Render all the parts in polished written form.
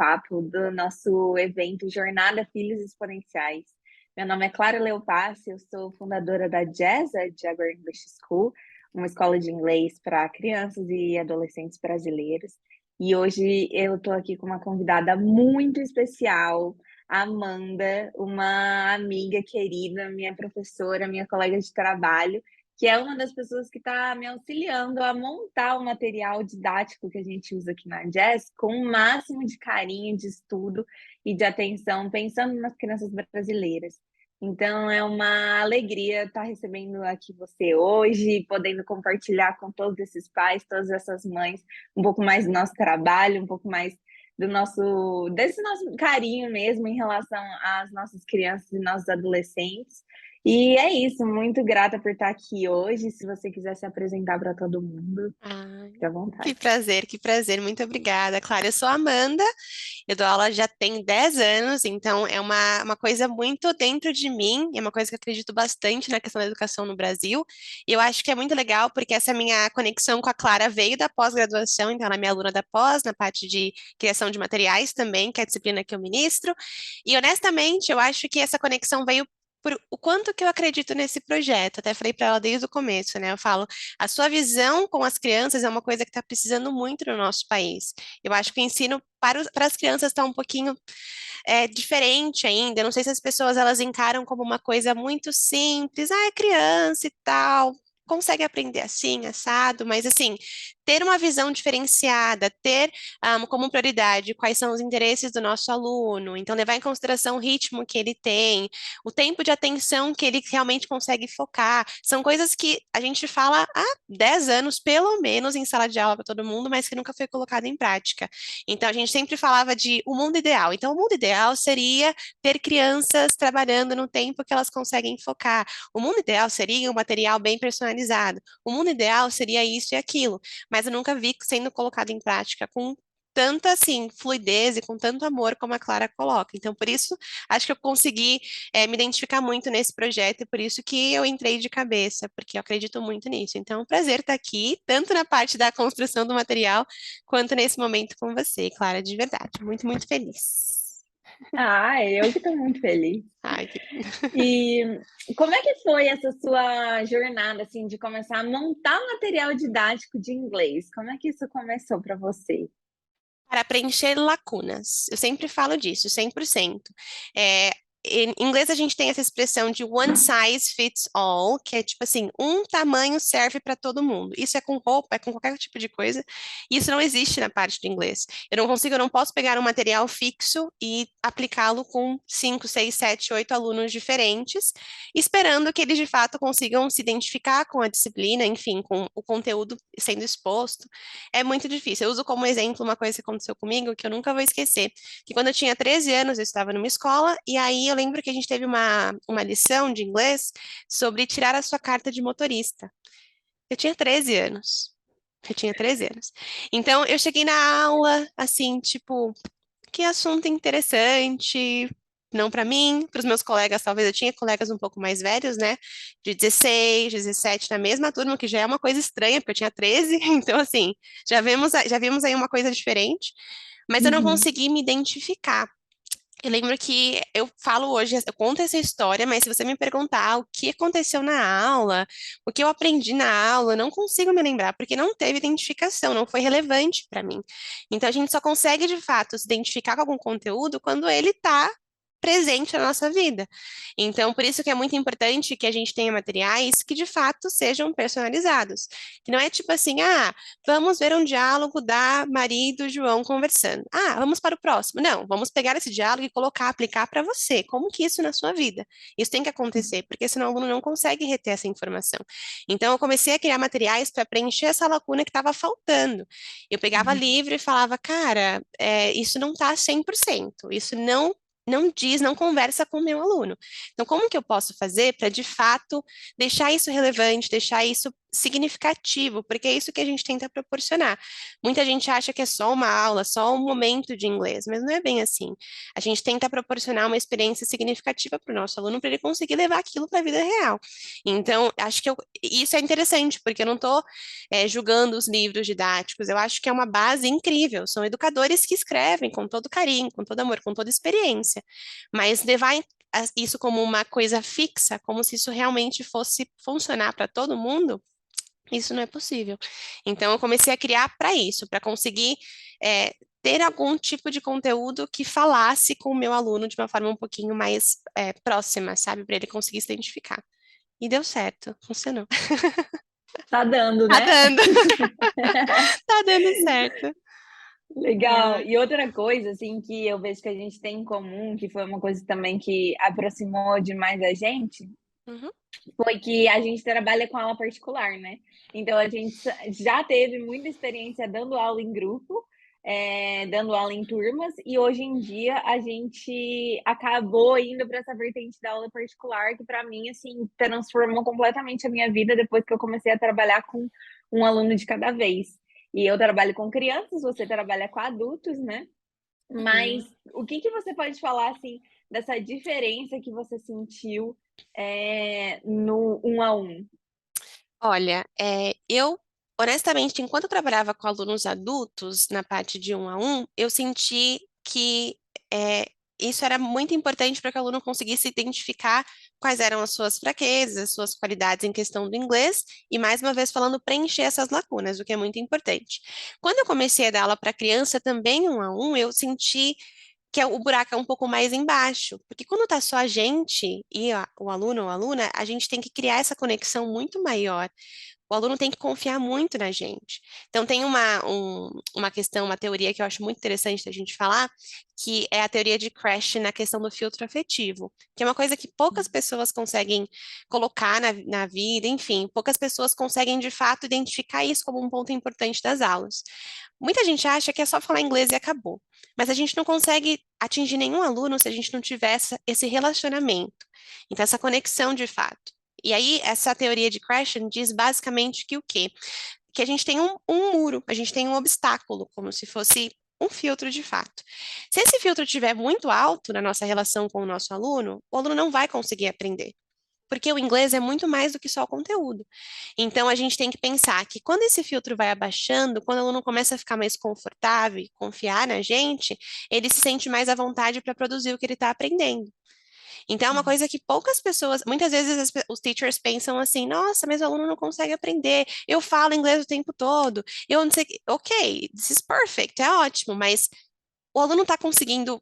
bate-papo do nosso evento Jornada Filhos Exponenciais. Meu nome é Clara Leopassi, eu sou fundadora da JESA, Jaguar English School, uma escola de inglês para crianças e adolescentes brasileiros. E hoje eu estou aqui com uma convidada muito especial, a Amanda, uma amiga querida, minha professora, minha colega de trabalho, que é uma das pessoas que está me auxiliando a montar o material didático que a gente usa aqui na Jazz com o máximo de carinho, de estudo e de atenção, pensando nas crianças brasileiras. Então, é uma alegria estar recebendo aqui você hoje, podendo compartilhar com todos esses pais, todas essas mães, um pouco mais do nosso trabalho, um pouco mais desse nosso carinho mesmo em relação às nossas crianças e nossos adolescentes. E é isso, muito grata por estar aqui hoje. Se você quiser se apresentar para todo mundo, Ai, fique à que vontade. prazer, que prazer. Muito obrigada, Clara. Eu sou a Amanda, eu dou aula já tem 10 anos, então é uma coisa muito dentro de mim, é uma coisa que eu acredito bastante na questão da educação no Brasil. E eu acho que é muito legal porque essa minha conexão com a Clara veio da pós-graduação, então ela é minha aluna da pós, na parte de criação de materiais também, que é a disciplina que eu ministro. E honestamente, eu acho que essa conexão veio por o quanto que eu acredito nesse projeto. Até falei para ela desde o começo, né? Eu falo, a sua visão com as crianças é uma coisa que está precisando muito no nosso país. Eu acho que o ensino para as crianças está um pouquinho diferente ainda. Eu não sei se as pessoas elas encaram como uma coisa muito simples, ah, é criança e tal. Consegue aprender assim, assado, mas assim, ter uma visão diferenciada, ter como prioridade quais são os interesses do nosso aluno, então levar em consideração o ritmo que ele tem, o tempo de atenção que ele realmente consegue focar, são coisas que a gente fala há 10 anos, pelo menos, em sala de aula para todo mundo, mas que nunca foi colocado em prática. Então, a gente sempre falava de o mundo ideal. Então, o mundo ideal seria ter crianças trabalhando no tempo que elas conseguem focar. O mundo ideal seria um material bem personalizado. O mundo ideal seria isso e aquilo. Mas eu nunca vi sendo colocado em prática com tanta assim fluidez e com tanto amor como a Clara coloca. Então, por isso, acho que eu consegui me identificar muito nesse projeto e por isso que eu entrei de cabeça, porque eu acredito muito nisso. Então, é um prazer estar aqui, tanto na parte da construção do material, quanto nesse momento com você, Clara, de verdade. Muito, muito feliz. Ah, eu que estou muito feliz. Ai, E como é que foi essa sua jornada, assim, de começar a montar material didático de inglês? Como é que isso começou para você? para preencher lacunas. Eu sempre falo disso, 100%. É, em inglês a gente tem essa expressão de one size fits all, que é tipo assim, um tamanho serve para todo mundo. Isso é com roupa, é com qualquer tipo de coisa. E isso não existe na parte do inglês. Eu não posso pegar um material fixo e aplicá-lo com 5, 6, 7, 8 alunos diferentes, esperando que eles de fato consigam se identificar com a disciplina, enfim, com o conteúdo sendo exposto. É muito difícil. Eu uso como exemplo uma coisa que aconteceu comigo que eu nunca vou esquecer. Que quando eu tinha 13 anos, eu estava numa escola, e aí eu lembro que a gente teve uma lição de inglês sobre tirar a sua carta de motorista. Eu tinha 13 anos. Eu tinha 13 anos. Então, eu cheguei na aula, assim, tipo, que assunto interessante. Não para mim, para os meus colegas, talvez eu tinha colegas um pouco mais velhos, né? De 16, 17 na mesma turma, que já é uma coisa estranha, porque eu tinha 13, então assim, já vimos aí uma coisa diferente, mas eu não Uhum. consegui me identificar. Eu lembro que eu falo hoje, eu conto essa história, mas se você me perguntar o que aconteceu na aula, o que eu aprendi na aula, eu não consigo me lembrar, porque não teve identificação, não foi relevante para mim. Então a gente só consegue de fato se identificar com algum conteúdo quando ele está presente na nossa vida. Então, por isso que é muito importante que a gente tenha materiais que de fato sejam personalizados. Que não é tipo assim, ah, vamos ver um diálogo da Maria e do João conversando. Ah, vamos para o próximo. Não, vamos pegar esse diálogo e colocar, aplicar para você. Como que isso na sua vida? Isso tem que acontecer, porque senão o aluno não consegue reter essa informação. Então, eu comecei a criar materiais para preencher essa lacuna que estava faltando. Eu pegava Uhum. livro e falava, cara, isso não está 100%, isso não diz, não conversa com o meu aluno. Então, como que eu posso fazer para, de fato, deixar isso relevante, deixar isso significativo, porque é isso que a gente tenta proporcionar. Muita gente acha que é só uma aula, só um momento de inglês, mas não é bem assim. A gente tenta proporcionar uma experiência significativa para o nosso aluno para ele conseguir levar aquilo para a vida real. Então, acho que isso é interessante, porque eu não estou julgando os livros didáticos, eu acho que é uma base incrível. São educadores que escrevem com todo carinho, com todo amor, com toda experiência, mas levar isso como uma coisa fixa, como se isso realmente fosse funcionar para todo mundo, isso não é possível. Então, eu comecei a criar para isso, para conseguir ter algum tipo de conteúdo que falasse com o meu aluno de uma forma um pouquinho mais próxima, sabe? Para ele conseguir se identificar. E deu certo, funcionou. Tá dando, Tá né? dando, tá dando certo. Legal. É. E outra coisa, assim, que eu vejo que a gente tem em comum, que foi uma coisa também que aproximou demais a gente, Uhum. foi que a gente trabalha com aula particular, né? Então a gente já teve muita experiência dando aula em grupo, dando aula em turmas, e hoje em dia a gente acabou indo para essa vertente da aula particular, que para mim, assim, transformou completamente a minha vida depois que eu comecei a trabalhar com um aluno de cada vez. E eu trabalho com crianças, você trabalha com adultos, né? Mas Uhum. o que que você pode falar, assim, dessa diferença que você sentiu, no um a um? Olha, eu, honestamente, enquanto eu trabalhava com alunos adultos, na parte de 1 a 1, eu senti que é, isso era muito importante para que o aluno conseguisse identificar quais eram as suas fraquezas, as suas qualidades em questão do inglês, e mais uma vez falando, preencher essas lacunas, o que é muito importante. Quando eu comecei a dar aula para criança, também 1 a 1, eu senti que o buraco é um pouco mais embaixo, porque quando tá só a gente e o aluno ou a aluna, a gente tem que criar essa conexão muito maior. O aluno tem que confiar muito na gente. Então, tem uma questão, uma teoria que eu acho muito interessante da gente falar, que é a teoria de Crash na questão do filtro afetivo, que é uma coisa que poucas pessoas conseguem colocar na vida, enfim, poucas pessoas conseguem de fato identificar isso como um ponto importante das aulas. Muita gente acha que é só falar inglês e acabou, mas a gente não consegue atingir nenhum aluno se a gente não tiver esse relacionamento, então essa conexão de fato. E aí, essa teoria de Krashen diz basicamente que o quê? Que a gente tem um muro, a gente tem um obstáculo, como se fosse um filtro de fato. Se esse filtro estiver muito alto na nossa relação com o aluno não vai conseguir aprender. Porque o inglês é muito mais do que só o conteúdo. Então, a gente tem que pensar que quando esse filtro vai abaixando, quando o aluno começa a ficar mais confortável e confiar na gente, ele se sente mais à vontade para produzir o que ele está aprendendo. Então, é uma Uhum. coisa que poucas pessoas, muitas vezes os teachers pensam assim, nossa, mas o aluno não consegue aprender, eu falo inglês o tempo todo, eu não sei, ok, this is perfect, é ótimo, mas o aluno está conseguindo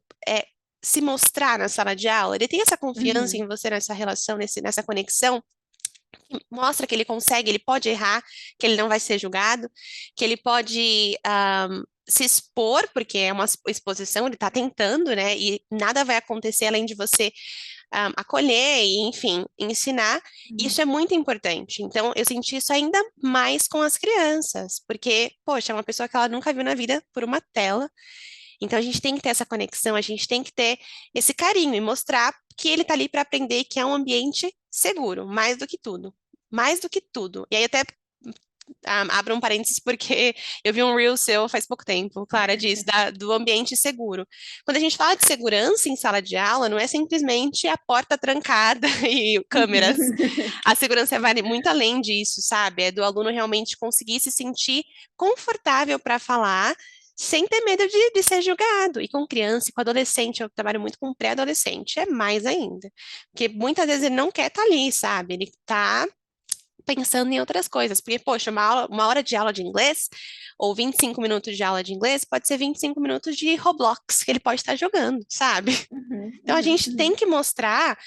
se mostrar na sala de aula, ele tem essa confiança Uhum. em você nessa relação, nessa conexão, que mostra que ele consegue, ele pode errar, que ele não vai ser julgado, que ele pode se expor, porque é uma exposição, ele está tentando, né? E nada vai acontecer além de você acolher e, enfim, ensinar, isso é Uhum. muito importante. Então, eu senti isso ainda mais com as crianças, porque, poxa, é uma pessoa que ela nunca viu na vida por uma tela. Então, a gente tem que ter essa conexão, a gente tem que ter esse carinho e mostrar que ele está ali para aprender, que é um ambiente seguro, mais do que tudo. Mais do que tudo. E aí, até abro um parênteses porque eu vi um reel seu faz pouco tempo, Clara, disso, do ambiente seguro. Quando a gente fala de segurança em sala de aula, não é simplesmente a porta trancada e câmeras. A segurança vai muito além disso, sabe? É do aluno realmente conseguir se sentir confortável para falar, sem ter medo de ser julgado. E com criança e com adolescente, eu trabalho muito com pré-adolescente, é mais ainda. Porque muitas vezes ele não quer estar ali, sabe? Ele está pensando em outras coisas. Porque, poxa, uma hora de aula de inglês, ou 25 minutos de aula de inglês, pode ser 25 minutos de Roblox que ele pode estar jogando, sabe? Uhum. Então, a Uhum. gente tem Uhum. que mostrar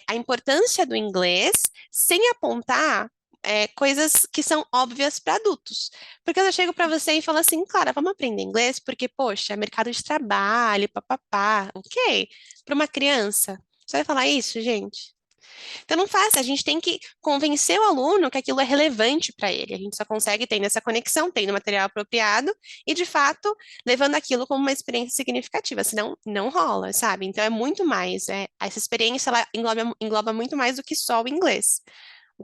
a importância do inglês sem apontar coisas que são óbvias para adultos. Porque eu chego para você e falo assim, Clara, vamos aprender inglês? Porque, poxa, mercado de trabalho, papapá, ok. Para uma criança, você vai falar isso, gente? Então não faça, a gente tem que convencer o aluno que aquilo é relevante para ele. A gente só consegue tendo essa conexão, tendo material apropriado e, de fato, levando aquilo como uma experiência significativa, senão não rola, sabe? Então é muito mais, essa experiência ela engloba muito mais do que só o inglês.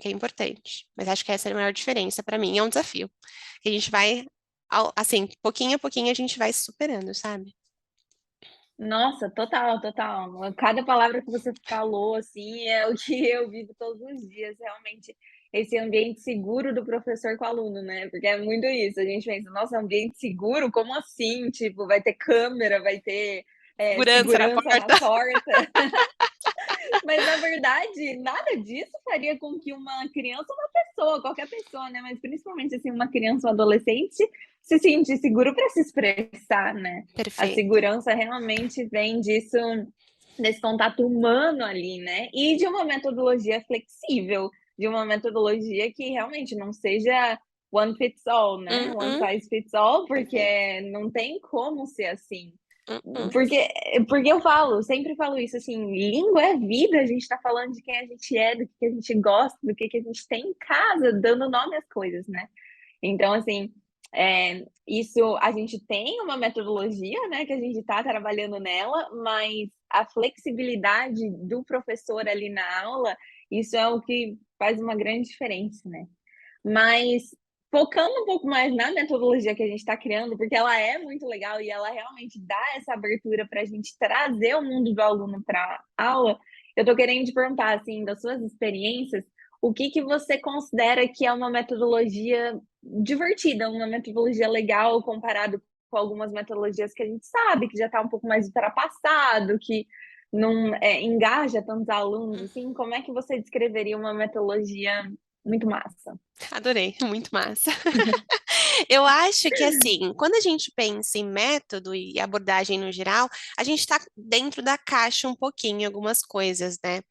o que é importante. Mas acho que essa é a maior diferença para mim, é um desafio. Que a gente vai, assim, pouquinho a pouquinho a gente vai se superando, sabe? Nossa, total, total. Cada palavra que você falou, assim, é o que eu vivo todos os dias, realmente. Esse ambiente seguro do professor com o aluno, né? Porque é muito isso. A gente pensa, nossa, ambiente seguro? Como assim? Tipo, vai ter câmera, vai ter Segurança na segurança na porta. porta. Mas na verdade, nada disso faria com que uma criança ou uma pessoa, qualquer pessoa, né, mas principalmente, assim, uma criança ou adolescente, se sentir seguro para se expressar, né. A Perfeito. segurança realmente vem disso, desse contato humano ali, né, e de uma metodologia flexível, de uma metodologia que realmente não seja one fits all, né, one Uhum, size fits all, perfeito. porque não tem como ser assim. Uhum. Porque eu falo, sempre falo isso, assim, língua é vida, a gente tá falando de quem a gente é, do que a gente gosta, do que a gente tem em casa, dando nome às coisas, né. Então, assim, isso a gente tem uma metodologia, né, que a gente tá trabalhando nela, mas a flexibilidade do professor ali na aula, isso é o que faz uma grande diferença, né. Mas focando um pouco mais na metodologia que a gente está criando, porque ela é muito legal e ela realmente dá essa abertura para a gente trazer o mundo do aluno para a aula, eu estou querendo te perguntar, assim, das suas experiências, o que que você considera que é uma metodologia divertida, uma metodologia legal comparado com algumas metodologias que a gente sabe que já está um pouco mais ultrapassado, que não, engaja tantos alunos, assim, como é que você descreveria uma metodologia muito massa? Adorei, muito massa. Eu acho que, assim, quando a gente pensa em método e abordagem no geral, a gente está dentro da caixa um pouquinho em algumas coisas, né?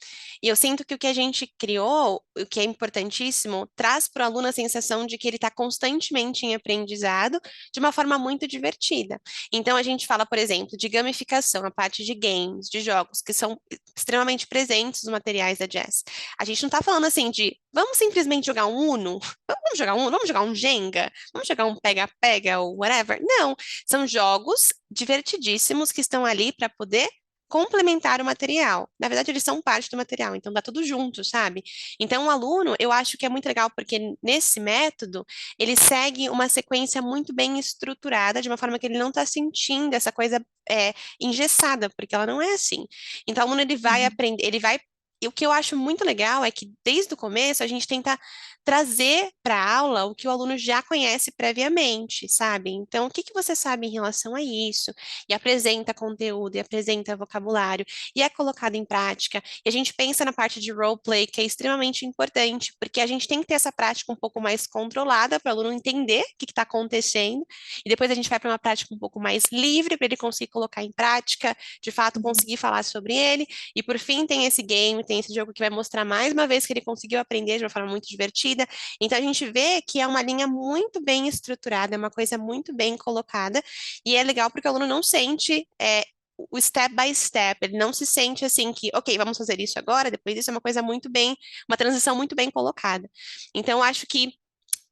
E eu sinto que o que a gente criou, o que é importantíssimo, traz para o aluno a sensação de que ele está constantemente em aprendizado de uma forma muito divertida. Então, a gente fala, por exemplo, de gamificação, a parte de games, de jogos, que são extremamente presentes nos materiais da Jazz. A gente não está falando assim de vamos simplesmente jogar um Uno? Vamos jogar um Uno? Vamos jogar um Jenga? Vamos jogar um pega-pega ou whatever? Não, são jogos divertidíssimos que estão ali para poder complementar o material. Na verdade, eles são parte do material, então dá tudo junto, sabe? Então, o aluno, eu acho que é muito legal porque nesse método ele segue uma sequência muito bem estruturada, de uma forma que ele não está sentindo essa coisa engessada, porque ela não é assim. Então, o aluno ele vai Uhum. aprender, ele vai. E o que eu acho muito legal é que desde o começo a gente tenta trazer para a aula o que o aluno já conhece previamente, sabe? Então, o que que você sabe em relação a isso? E apresenta conteúdo, e apresenta vocabulário, e é colocado em prática. E a gente pensa na parte de roleplay, que é extremamente importante, porque a gente tem que ter essa prática um pouco mais controlada para o aluno entender o que está acontecendo, e depois a gente vai para uma prática um pouco mais livre para ele conseguir colocar em prática, de fato Uhum. conseguir falar sobre ele. E por fim tem esse game, tem esse jogo que vai mostrar mais uma vez que ele conseguiu aprender de uma forma muito divertida. Então a gente vê que é uma linha muito bem estruturada, é uma coisa muito bem colocada, e é legal porque o aluno não sente o step by step, ele não se sente assim que, ok, vamos fazer isso agora, depois isso é uma coisa muito bem, uma transição muito bem colocada. Então, eu acho que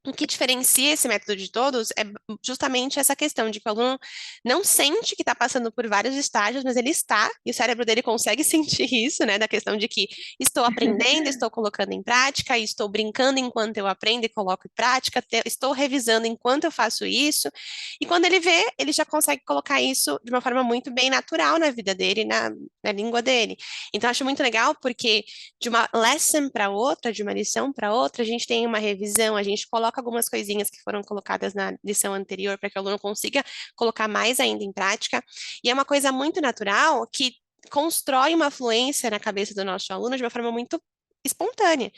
o que diferencia esse método de todos é justamente essa questão de que o aluno não sente que está passando por vários estágios, mas ele está, e o cérebro dele consegue sentir isso, né? Da questão de que estou aprendendo, estou colocando em prática, estou brincando enquanto eu aprendo e coloco em prática, estou revisando enquanto eu faço isso, e quando ele vê, ele já consegue colocar isso de uma forma muito bem natural na vida dele, na língua dele. Então, eu acho muito legal porque de uma lesson para outra, de uma lição para outra, a gente tem uma revisão, a gente coloca algumas coisinhas que foram colocadas na lição anterior para que o aluno consiga colocar mais ainda em prática. E é uma coisa muito natural que constrói uma fluência na cabeça do nosso aluno de uma forma muito espontânea.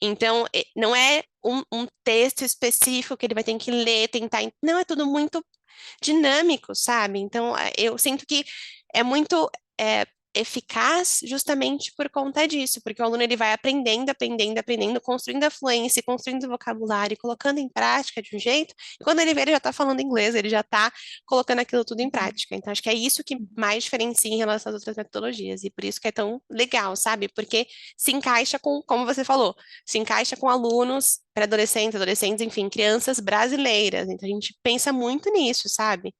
Então, não é um texto específico que ele vai ter que ler, tentar. Não, é tudo muito dinâmico, sabe? Então, eu sinto que é muito eficaz justamente por conta disso, porque o aluno ele vai aprendendo, aprendendo, aprendendo, construindo a fluência, construindo vocabulário, colocando em prática de um jeito, e quando ele vê, ele já está falando inglês, ele já está colocando aquilo tudo em prática. Então, acho que é isso que mais diferencia em relação às outras metodologias, e por isso que é tão legal, sabe? Porque se encaixa com, como você falou, se encaixa com alunos, pré-adolescentes, adolescentes, enfim, crianças brasileiras. Então, a gente pensa muito nisso, sabe?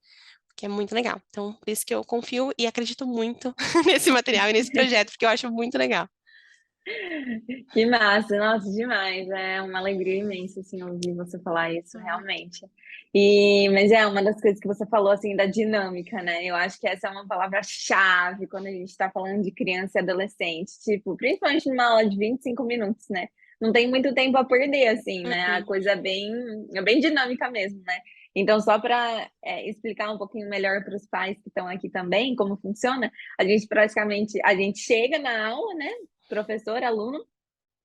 Que é muito legal. Então, por isso que eu confio e acredito muito nesse material e nesse projeto, porque eu acho muito legal. Que massa, nossa, demais. É uma alegria imensa, assim, ouvir você falar isso, Uhum. realmente. Mas é uma das coisas que você falou, assim, da dinâmica, né? Eu acho que essa é uma palavra-chave quando a gente está falando de criança e adolescente. Tipo, principalmente numa aula de 25 minutos, né? Não tem muito tempo a perder, assim, né? A Uhum. coisa é bem dinâmica mesmo, né? Então, só para explicar um pouquinho melhor para os pais que estão aqui também como funciona, a gente chega na aula, né? Professor, aluno,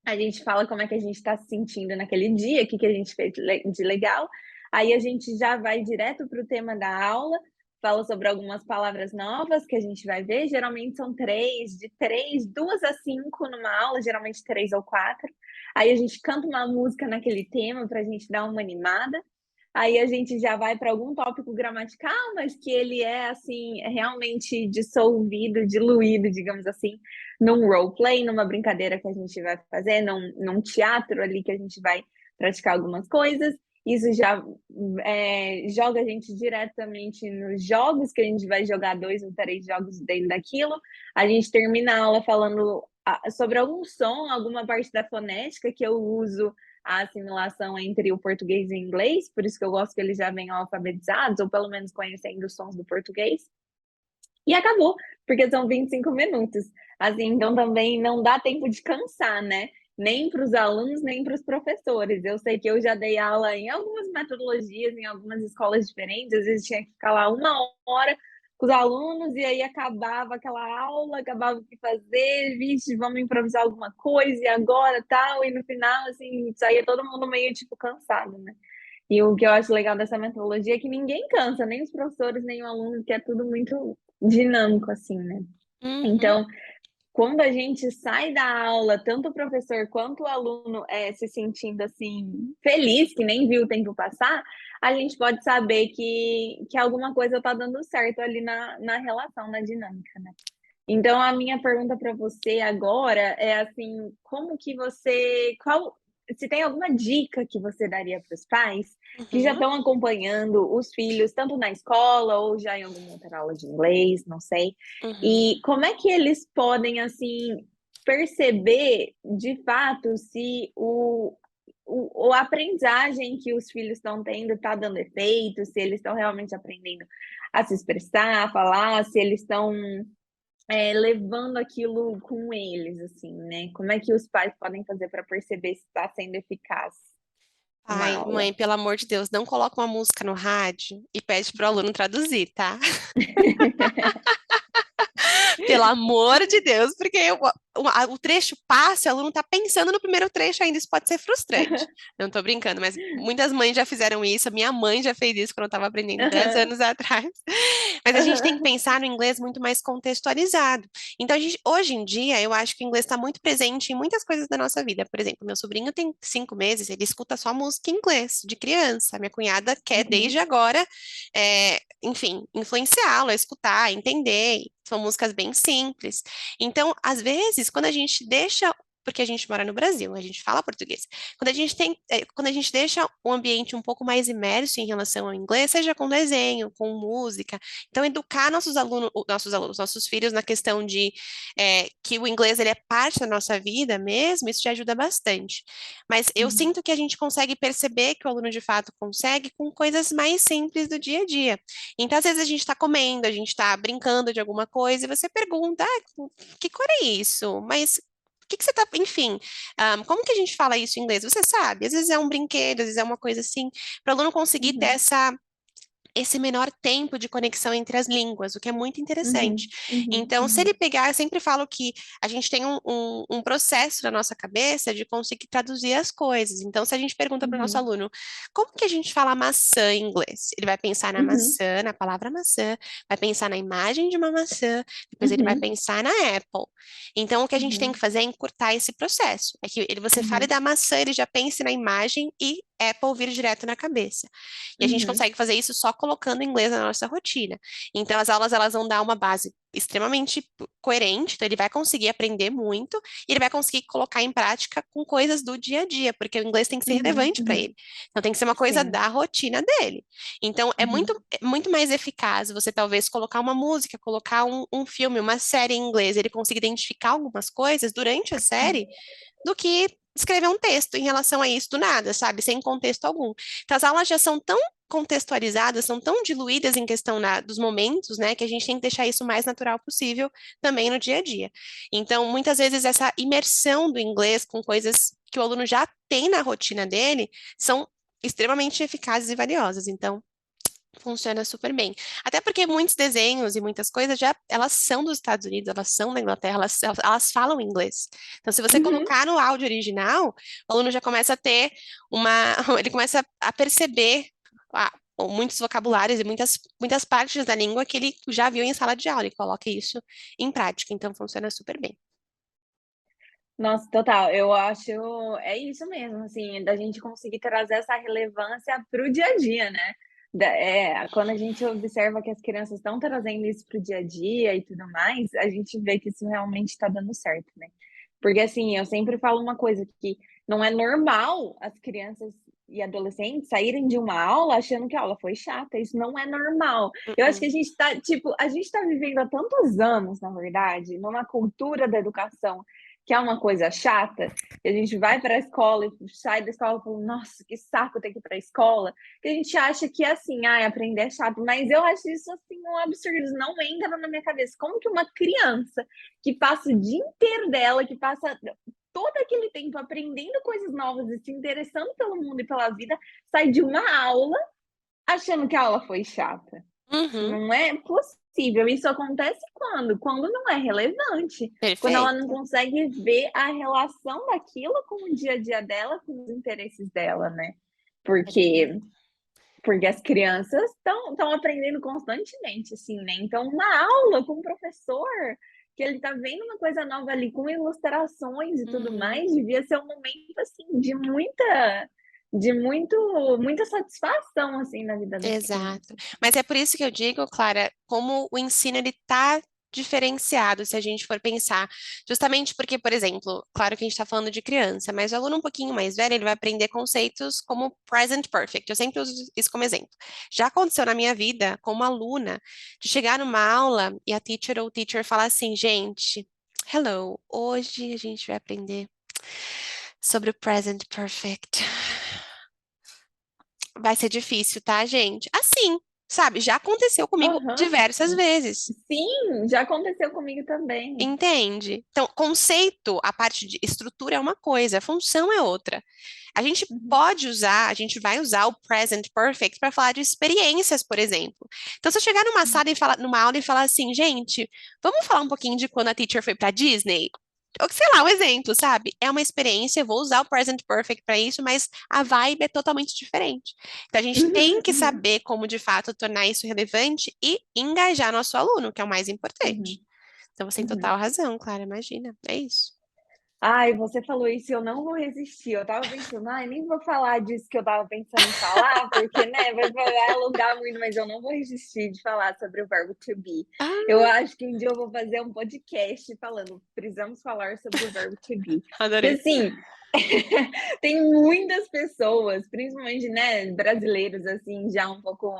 a gente fala como é que a gente está se sentindo naquele dia, o que, que a gente fez de legal. Aí a gente já vai direto para o tema da aula, fala sobre algumas palavras novas que a gente vai ver. Geralmente são três, de três, duas a cinco numa aula, geralmente três ou quatro. Aí a gente canta uma música naquele tema para a gente dar uma animada. Aí a gente já vai para algum tópico gramatical, mas que ele é assim, realmente dissolvido, diluído, digamos assim, num roleplay, numa brincadeira que a gente vai fazer, num teatro ali que a gente vai praticar algumas coisas. Isso já joga a gente diretamente nos jogos, que a gente vai jogar dois ou três jogos dentro daquilo. A gente termina a aula falando sobre algum som, alguma parte da fonética que eu uso a assimilação entre o português e o inglês, por isso que eu gosto que eles já venham alfabetizados, ou pelo menos conhecendo os sons do português. E acabou, porque são 25 minutos. Assim, então também não dá tempo de cansar, né? Nem para os alunos, nem para os professores. Eu sei que eu já dei aula em algumas metodologias, em algumas escolas diferentes, às vezes tinha que ficar lá uma hora com os alunos, e aí acabava aquela aula, acabava o que fazer, vixe, vamos improvisar alguma coisa, e agora tal, e no final, assim, saía todo mundo meio, tipo, cansado, né? E o que eu acho legal dessa metodologia é que ninguém cansa, nem os professores, nem o aluno, que é tudo muito dinâmico, assim, né? Uhum. Então, quando a gente sai da aula, tanto o professor quanto o aluno se sentindo assim, feliz, que nem viu o tempo passar, a gente pode saber que alguma coisa está dando certo ali na relação, na dinâmica, né? Então, a minha pergunta para você agora é assim, como que você, qual, se tem alguma dica que você daria para os pais que já Uhum. estão acompanhando os filhos, tanto na escola ou já em alguma outra aula de inglês, não sei, Uhum. e como é que eles podem, assim, perceber de fato se a aprendizagem que os filhos estão tendo está dando efeito, se eles estão realmente aprendendo a se expressar, a falar, se eles estão levando aquilo com eles, assim, né? Como é que os pais podem fazer para perceber se está sendo eficaz uma Pai, aula? mãe, pelo amor de Deus, não coloca uma música no rádio e pede pro aluno traduzir, tá? Pelo amor de Deus, porque o trecho passa, o aluno tá pensando no primeiro trecho ainda, isso pode ser frustrante. Não tô brincando, mas muitas mães já fizeram isso, a minha mãe já fez isso quando eu tava aprendendo 10 Aham, anos atrás. Mas a gente tem que aham, pensar no inglês muito mais contextualizado. Então, hoje em dia, eu acho que o inglês está muito presente em muitas coisas da nossa vida. Por exemplo, meu sobrinho tem 5 meses, ele escuta só música em inglês, de criança. Minha cunhada quer, uhum, desde agora, enfim, influenciá-lo a escutar, a entender. São músicas bem simples. Então, às vezes, quando a gente deixa porque a gente mora no Brasil, a gente fala português. Quando a gente deixa o ambiente um pouco mais imerso em relação ao inglês, seja com desenho, com música, então educar nossos filhos na questão de que o inglês ele é parte da nossa vida mesmo, isso te ajuda bastante. Mas eu uhum, sinto que a gente consegue perceber que o aluno de fato consegue com coisas mais simples do dia a dia. Então, às vezes a gente está comendo, a gente está brincando de alguma coisa e você pergunta, que cor é isso? Mas o que que você tá, enfim, como que a gente fala isso em inglês? Você sabe, às vezes é um brinquedo, às vezes é uma coisa assim, para o aluno conseguir ter uhum, esse menor tempo de conexão entre as línguas, o que é muito interessante. uhum, uhum, Então, se ele uhum, pegar, eu sempre falo que a gente tem um processo na nossa cabeça de conseguir traduzir as coisas. Então, se a gente pergunta para o nosso uhum, aluno, como que a gente fala maçã em inglês? Ele vai pensar na uhum, maçã, na palavra maçã, vai pensar na imagem de uma maçã, depois ele vai uhum, pensar na Apple. Então, o que a gente tem que uhum, fazer é encurtar esse processo. É que você fale uhum, da maçã, ele já pense na imagem e é para ouvir direto na cabeça. E a gente Uhum. consegue fazer isso só colocando inglês na nossa rotina. Então, as aulas, elas vão dar uma base extremamente coerente, então ele vai conseguir aprender muito e ele vai conseguir colocar em prática com coisas do dia a dia, porque o inglês tem que ser Uhum. relevante para Uhum. ele. Então, tem que ser uma coisa Sim. da rotina dele. Então, Uhum. é muito mais eficaz você talvez colocar uma música, colocar um filme, uma série em inglês, ele conseguir identificar algumas coisas durante a série do que escrever um texto em relação a isso do nada, sabe? Sem contexto algum. Então, as aulas já são tão contextualizadas, são tão diluídas em questão dos momentos, né, que a gente tem que deixar isso o mais natural possível também no dia a dia. Então, muitas vezes, essa imersão do inglês com coisas que o aluno já tem na rotina dele são extremamente eficazes e valiosas. Então, funciona super bem. Até porque muitos desenhos e muitas coisas já elas são dos Estados Unidos, elas são da Inglaterra, elas falam inglês. Então, se você Uhum. colocar no áudio original, o aluno já começa a ter uma, ele começa a perceber muitos vocabulários e muitas partes da língua que ele já viu em sala de aula e coloca isso em prática. Então, funciona super bem. Nossa, total. Eu acho é isso mesmo, assim, da gente conseguir trazer essa relevância para o dia a dia, né. Quando a gente observa que as crianças estão trazendo isso para o dia a dia e tudo mais, a gente vê que isso realmente está dando certo, né. Porque, assim, eu sempre falo uma coisa, que não é normal as crianças e adolescentes saírem de uma aula achando que a aula foi chata, isso não é normal. Eu acho que a Uh-uh. gente tá, tipo, a gente tá vivendo há tantos anos, na verdade, numa cultura da educação que é uma coisa chata, e a gente vai para a escola e sai da escola falando, nossa, que saco ter que ir para a escola, que a gente acha que assim, ah, aprender é chato, mas eu acho isso assim um absurdo, não entra na minha cabeça. Como que uma criança que passa o dia inteiro dela, que passa todo aquele tempo aprendendo coisas novas e se interessando pelo mundo e pela vida, sai de uma aula achando que a aula foi chata? Uhum. Não é possível. Isso acontece quando? Quando não é relevante, quando ela não Perfeito. consegue ver a relação daquilo com o dia a dia dela, com os interesses dela, né. Porque Perfeito. porque as crianças estão aprendendo constantemente, assim, né. Então uma aula com o professor, que ele tá vendo uma coisa nova ali, com ilustrações e tudo Uhum. mais, devia ser um momento, assim, de muita satisfação, assim, na vida das Exato. crianças. Mas é por isso que eu digo, Clara, como o ensino ele tá diferenciado se a gente for pensar, justamente porque, por exemplo, claro que a gente está falando de criança, mas o aluno um pouquinho mais velho, ele vai aprender conceitos como present perfect. Eu sempre uso isso como exemplo. Já aconteceu na minha vida, como aluna, de chegar numa aula e a teacher ou o teacher falar assim, gente, hello, hoje a gente vai aprender sobre o present perfect. Vai ser difícil, tá, gente? Assim, sabe? Já aconteceu comigo Aham. diversas vezes. Sim, já aconteceu comigo também. Entende? Então, conceito, a parte de estrutura é uma coisa, a função é outra. A gente Uhum, pode usar, a gente vai usar o present perfect para falar de experiências, por exemplo. Então, se eu chegar numa uhum, sala e falar, numa aula e falar assim, gente, vamos falar um pouquinho de quando a teacher foi para Disney? Ou sei lá, um exemplo, sabe? É uma experiência, eu vou usar o present perfect para isso, mas a vibe é totalmente diferente. Então, a gente tem uhum, que uhum, saber como de fato tornar isso relevante e engajar nosso aluno, que é o mais importante. uhum, Então, você tem uhum. total razão, Clara, imagina. É isso. Ai, você falou isso e eu não vou resistir. Eu estava pensando: "Ai, nem vou falar disso que eu estava pensando em falar, porque, né, vai alongar muito", mas eu não vou resistir de falar sobre o verbo to be. Eu Ah, acho que um dia eu vou fazer um podcast falando: "Precisamos falar sobre o verbo to be". Porque, adorei. assim, tem muitas pessoas, principalmente, né, brasileiros, assim, já um pouco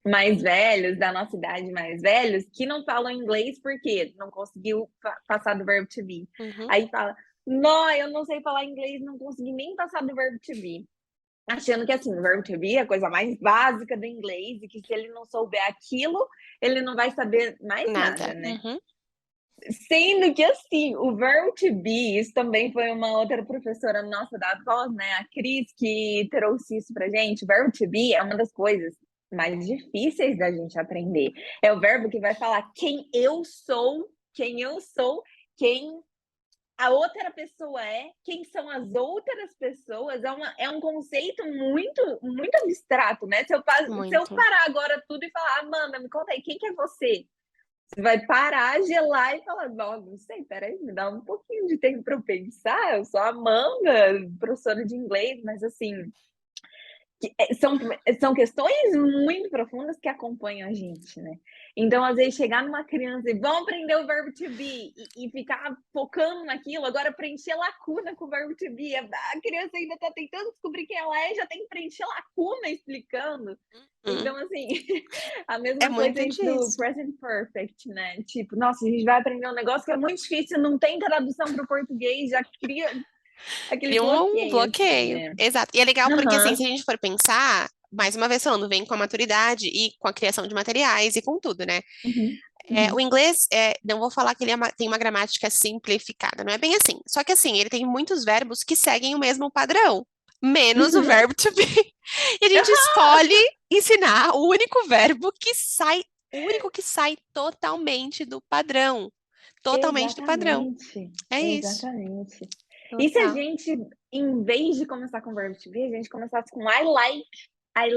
mais velhos, da nossa idade mais velhos, que não falam inglês porque não conseguiu passar do verbo to be. Uhum. Aí fala: "Nó, eu não sei falar inglês, não consegui nem passar do verbo to be", achando que, assim, o verbo to be é a coisa mais básica do inglês e que se ele não souber aquilo, ele não vai saber mais nada, Nada. né. Uhum. Sendo que, assim, o verbo to be, isso também foi uma outra professora nossa da pós, né, a Cris, que trouxe isso pra gente. O verbo to be é uma das coisas mais difíceis da gente aprender. É o verbo que vai falar quem eu sou, quem a outra pessoa é, quem são as outras pessoas, é um conceito muito abstrato, né. Se eu Muito. parar agora tudo e falar: "Amanda, me conta aí, quem que é você?", você vai parar, gelar e falar: não sei, espera aí, me dá um pouquinho de tempo para eu pensar, eu sou a Amanda, professora de inglês", mas assim, são questões muito profundas que acompanham a gente, né? Então, às vezes, chegar numa criança e vamos aprender o verbo to be e ficar focando naquilo, agora preencher lacuna com o verbo to be. A criança ainda está tentando descobrir quem ela é, já tem que preencher lacuna explicando. Hum, Então, assim, a é mesma coisa muito isso do disso. present perfect, né? Tipo, nossa, a gente vai aprender um negócio que é muito difícil, não tem tradução para o português, já cria aquele Cria um bloqueio, assim, bloqueio. né? Exato. E é legal porque, assim, Aham. se a gente for pensar, mais uma vez falando, vem com a maturidade e com a criação de materiais e com tudo, né? Uhum. O Uhum. inglês, não vou falar que ele tem uma gramática simplificada, não é bem assim. Só que, assim, ele tem muitos verbos que seguem o mesmo padrão, menos o Uhum. verbo to be. E a gente escolhe ensinar o único que sai totalmente do padrão. Totalmente do padrão. Exatamente, É isso. exatamente. E se a Total. gente, em vez de começar com o verbo to be, a gente começasse com I like, I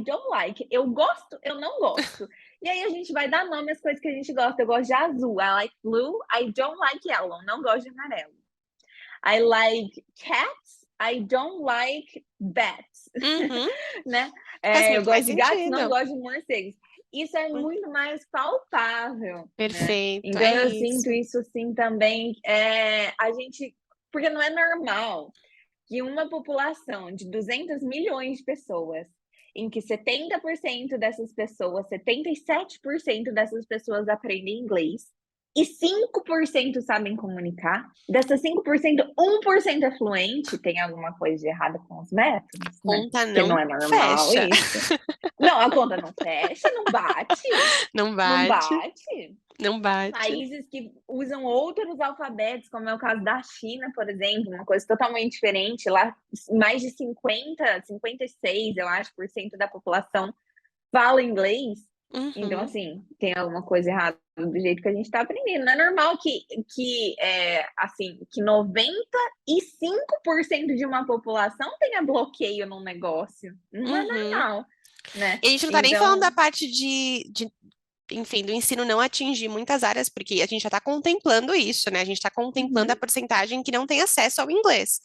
don't like. Eu gosto, eu não gosto. E aí a gente vai dar nome às coisas que a gente gosta. Eu gosto de azul, I like blue, I don't like yellow. Não gosto de amarelo. I like cats, I don't like bats, Uhum. né? Faz Eu muito mais gosto de gatos, não sentido. gosto de morcegos. Isso é muito mais palpável, né? Perfeito, Então é eu isso. sinto isso sim também. A gente, porque não é normal que uma população de 200 milhões de pessoas, em que 70% dessas pessoas, 77% dessas pessoas aprendem inglês, e 5% sabem comunicar, dessas 5%, 1% é fluente, tem alguma coisa de errado com os métodos, né? Conta Porque não não é normal fecha. isso. Não, a conta não fecha, não bate, Não não bate, bate. não bate. Países que usam outros alfabetos, como é o caso da China, por exemplo, uma coisa totalmente diferente. Lá, mais de 50, 56, eu acho, por cento da população fala inglês. Então, Uhum, assim, tem alguma coisa errada do jeito que a gente está aprendendo. Não é normal que 95% de uma população tenha bloqueio num negócio. Não é uhum. normal, né? E a gente não tá nem falando da Então, parte enfim, do ensino não atingir muitas áreas, porque a gente já está contemplando isso, né? A gente está contemplando a uhum, porcentagem que não tem acesso ao inglês.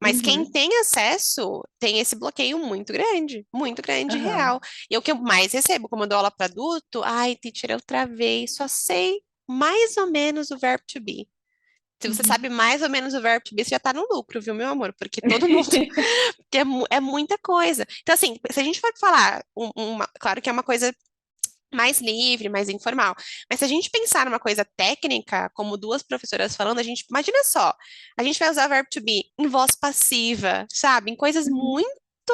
Mas quem uhum, tem acesso tem esse bloqueio muito grande, aham, real. E o que eu mais recebo, como eu dou aula para adulto, ai, teacher, eu travei, só sei mais ou menos o verbo to be. Se você uhum. sabe mais ou menos o verbo to be, você já tá no lucro, viu, meu amor? Porque todo mundo. Porque é muita coisa. Então, assim, se a gente for falar, claro que é uma coisa mais livre, mais informal. Mas se a gente pensar numa coisa técnica, como duas professoras falando, a gente imagina só, a gente vai usar verbo to be em voz passiva, sabe? Em coisas Uhum. muito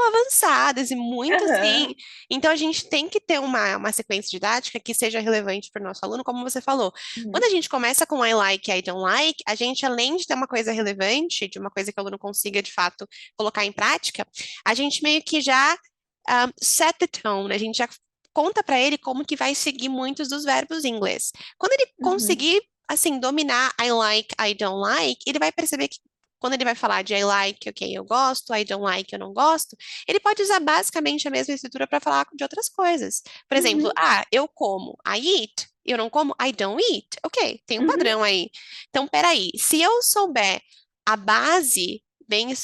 avançadas e muito assim. Aham. Então a gente tem que ter uma sequência didática que seja relevante para o nosso aluno, como você falou. Quando Uhum. a gente começa com I like, I don't like, a gente, além de ter uma coisa relevante, de uma coisa que o aluno consiga de fato colocar em prática, a gente meio que já set the tone, né? A gente já conta para ele como que vai seguir muitos dos verbos em inglês. Quando ele Uhum. conseguir, assim, dominar I like, I don't like, ele vai perceber que quando ele vai falar de I like, ok, eu gosto, I don't like, eu não gosto, ele pode usar basicamente a mesma estrutura para falar de outras coisas. Por exemplo, Uhum. eu como, I eat, eu não como, I don't eat. Ok, tem um Uhum. padrão aí. Então, peraí, se eu souber a base bem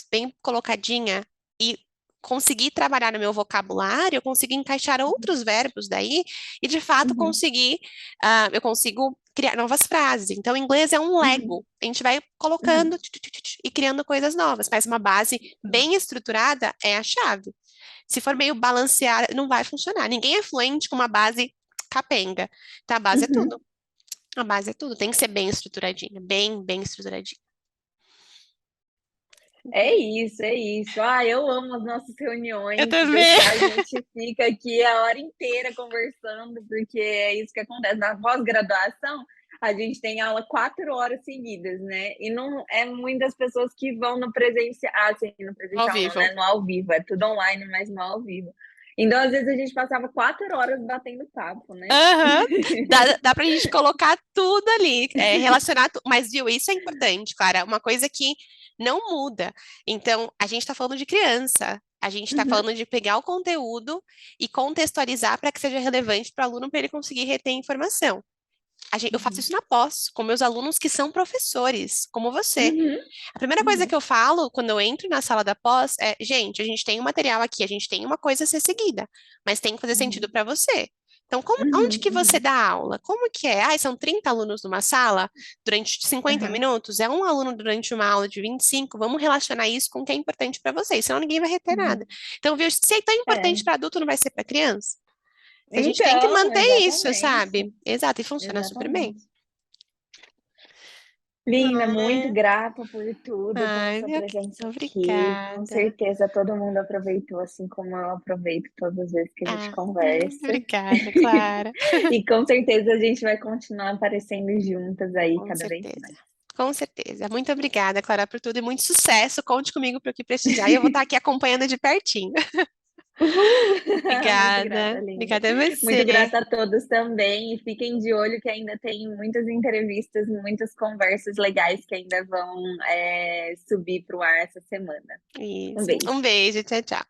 colocadinha e conseguir trabalhar no meu vocabulário, eu consigo encaixar outros verbos daí e de fato Uhum. eu consigo criar novas frases. Então, o inglês é um Uhum. Lego. A gente vai Uhum. colocando e criando coisas novas, mas uma base bem estruturada é a chave. Se for meio balanceada, não vai funcionar. Ninguém é fluente com uma base capenga. Então, a base é Uhum. tudo. A base é tudo. Tem que ser bem estruturadinha, bem estruturadinha. É isso, é isso. Eu amo as nossas Eu reuniões. Se também. deixar, a gente fica aqui a hora inteira conversando, porque é isso que acontece. Na pós-graduação, a gente tem aula 4 horas seguidas, né? E não é muitas pessoas que vão no presencial, assim, no Ao presencial não, vivo. né? No ao vivo, é tudo online, mas no ao vivo. Então, às vezes, a gente passava 4 horas batendo papo, né? Aham. Dá pra gente colocar tudo ali, relacionar, mas viu, isso é importante, Clara, uma coisa que não muda. Então, a gente tá falando de criança, a gente tá Uhum. falando de pegar o conteúdo e contextualizar para que seja relevante para o aluno, para ele conseguir reter informação. Eu faço Uhum. isso na pós, com meus alunos que são professores, como você. Uhum. A primeira coisa que Uhum. eu falo quando eu entro na sala da pós é, gente, a gente tem um material aqui, a gente tem uma coisa a ser seguida, mas tem que fazer sentido Uhum. para você. Então, onde Uhum. que você Uhum. dá aula? Como que é? Ah, são 30 alunos numa sala durante 50 Aham. minutos? É um aluno durante uma aula de 25? Vamos relacionar isso com o que é importante para vocês, senão ninguém vai reter nada. Uhum. Então, viu, se é tão importante É. para adulto, não vai ser para criança? A gente tem que Então, manter isso, exatamente. sabe? Exato, e funciona super bem. Exatamente. Lina, muito É. grata por tudo, pela Ai, sua presença aqui. Com obrigada. certeza todo mundo aproveitou, assim como eu aproveito todas as vezes que a gente Ah, conversa. obrigada, Clara. E com certeza a gente vai continuar aparecendo juntas aí Com cada vez certeza. mais. Com certeza. Muito obrigada, Clara, por tudo e muito sucesso. Conte comigo para o que precisar e eu vou estar aqui acompanhando de pertinho. Uhul! Muito grata, Obrigada. linda. Obrigada a você. Muito grata a todos também. E fiquem de olho que ainda tem muitas entrevistas, muitas conversas legais que ainda vão subir para o ar essa semana. Um Isso. beijo. Um beijo. Tchau, tchau.